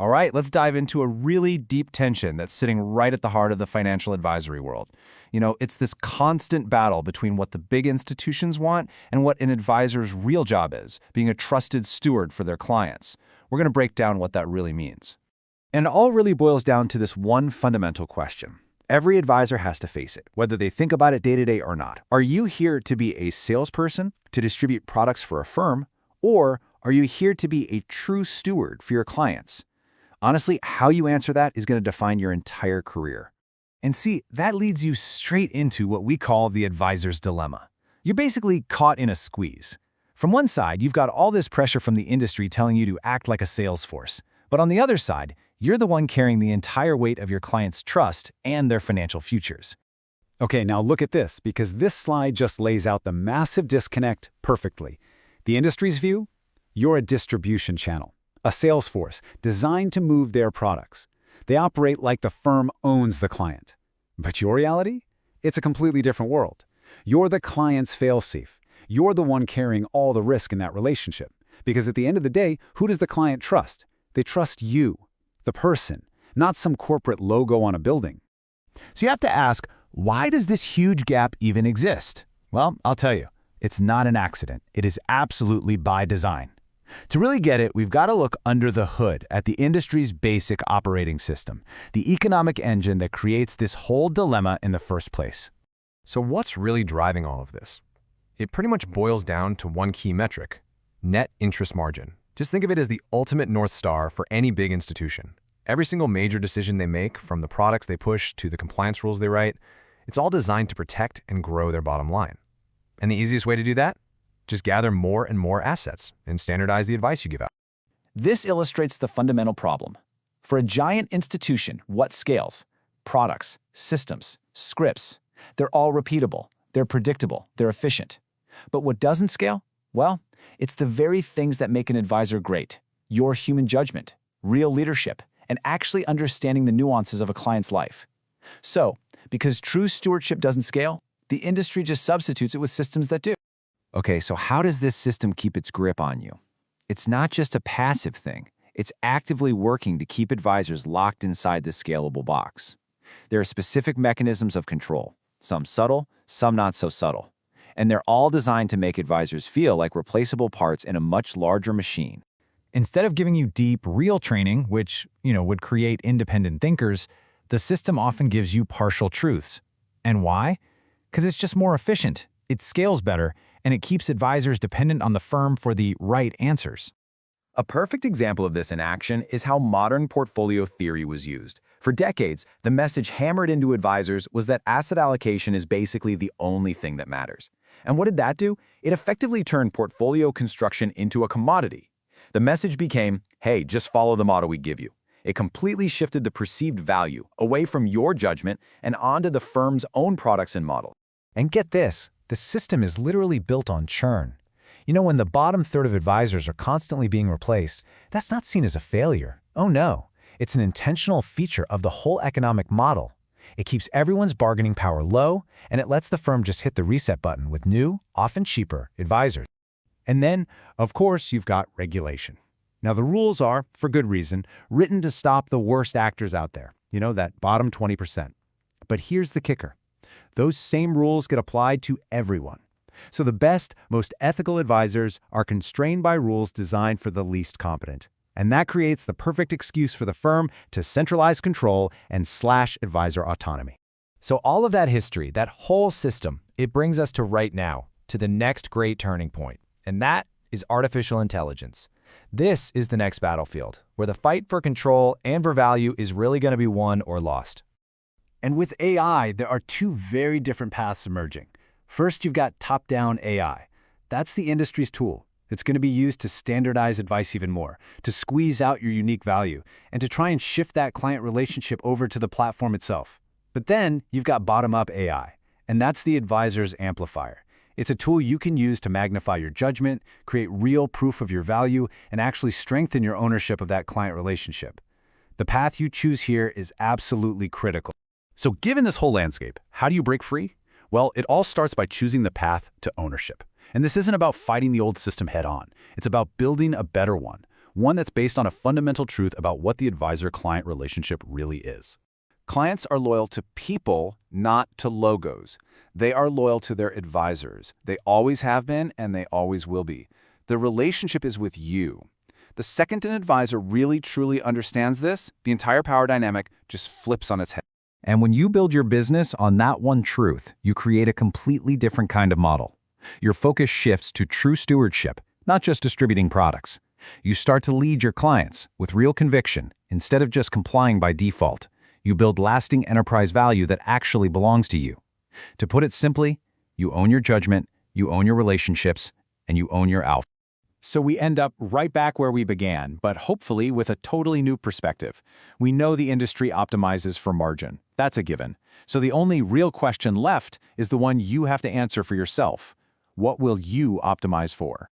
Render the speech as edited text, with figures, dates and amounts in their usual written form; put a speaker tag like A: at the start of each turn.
A: All right, let's dive into a really deep tension that's sitting right at the heart of the financial advisory world. It's this constant battle between what the big institutions want and what an advisor's real job is, being a trusted steward for their clients. We're going to break down what that really means. And it all really boils down to this one fundamental question. Every advisor has to face it, whether they think about it day to day or not. Are you here to be a salesperson, to distribute products for a firm, or are you here to be a true steward for your clients? Honestly, how you answer that is going to define your entire career.
B: And see, that leads you straight into what we call the advisor's dilemma. You're basically caught in a squeeze. From one side, you've got all this pressure from the industry telling you to act like a sales force. But on the other side, you're the one carrying the entire weight of your client's trust and their financial futures.
C: Okay, now look at this, because this slide just lays out the massive disconnect perfectly. The industry's view? You're a distribution channel, a sales force designed to move their products. They operate like the firm owns the client. But your reality? It's a completely different world. You're the client's fail-safe. You're the one carrying all the risk in that relationship. Because at the end of the day, who does the client trust? They trust you, the person, not some corporate logo on a building.
B: So you have to ask, why does this huge gap even exist? Well, I'll tell you, it's not an accident. It is absolutely by design. To really get it, we've got to look under the hood at the industry's basic operating system, the economic engine that creates this whole dilemma in the first place.
D: So what's really driving all of this? It pretty much boils down to one key metric: net interest margin. Just think of it as the ultimate North Star for any big institution. Every single major decision they make, from the products they push to the compliance rules they write, it's all designed to protect and grow their bottom line. And the easiest way to do that? Just gather more and more assets and standardize the advice you give out.
A: This illustrates the fundamental problem. For a giant institution, what scales? Products, systems, scripts. They're all repeatable, they're predictable, they're efficient. But what doesn't scale? Well, it's the very things that make an advisor great. Your human judgment, real leadership, and actually understanding the nuances of a client's life. So, because true stewardship doesn't scale, the industry just substitutes it with systems that do.
E: Okay, so how does this system keep its grip on you? It's not just a passive thing. It's actively working to keep advisors locked inside the scalable box. There are specific mechanisms of control, some subtle, some not so subtle. And they're all designed to make advisors feel like replaceable parts in a much larger machine.
B: Instead of giving you deep, real training, which, would create independent thinkers, the system often gives you partial truths. And why? Because it's just more efficient, it scales better, and it keeps advisors dependent on the firm for the right answers.
E: A perfect example of this in action is how modern portfolio theory was used. For decades, the message hammered into advisors was that asset allocation is basically the only thing that matters. And what did that do? It effectively turned portfolio construction into a commodity. The message became, hey, just follow the model we give you. It completely shifted the perceived value away from your judgment and onto the firm's own products and models.
B: And get this, the system is literally built on churn. When the bottom third of advisors are constantly being replaced, that's not seen as a failure. Oh no, it's an intentional feature of the whole economic model. It keeps everyone's bargaining power low, and it lets the firm just hit the reset button with new, often cheaper, advisors.
C: And then, of course, you've got regulation. Now, the rules are, for good reason, written to stop the worst actors out there. That bottom 20%. But here's the kicker. Those same rules get applied to everyone. So the best, most ethical advisors are constrained by rules designed for the least competent. And that creates the perfect excuse for the firm to centralize control and slash advisor autonomy.
B: So all of that history, that whole system, it brings us to right now, to the next great turning point. And that is artificial intelligence. This is the next battlefield, where the fight for control and for value is really going to be won or lost.
C: And with AI, there are two very different paths emerging. First, you've got top-down AI. That's the industry's tool. It's going to be used to standardize advice even more, to squeeze out your unique value, and to try and shift that client relationship over to the platform itself. But then you've got bottom-up AI, and that's the advisor's amplifier. It's a tool you can use to magnify your judgment, create real proof of your value, and actually strengthen your ownership of that client relationship. The path you choose here is absolutely critical.
F: So given this whole landscape, how do you break free? Well, it all starts by choosing the path to ownership. And this isn't about fighting the old system head on. It's about building a better one one that's based on a fundamental truth about what the advisor-client relationship really is. Clients are loyal to people, not to logos. They are loyal to their advisors. They always have been, and they always will be. The relationship is with you. The second an advisor really truly understands this, the entire power dynamic just flips on its head.
A: And when you build your business on that one truth, you create a completely different kind of model. Your focus shifts to true stewardship, not just distributing products. You start to lead your clients with real conviction instead of just complying by default. You build lasting enterprise value that actually belongs to you. To put it simply, you own your judgment, you own your relationships, and you own your alpha.
E: So we end up right back where we began, but hopefully with a totally new perspective. We know the industry optimizes for margin. That's a given. So the only real question left is the one you have to answer for yourself. What will you optimize for?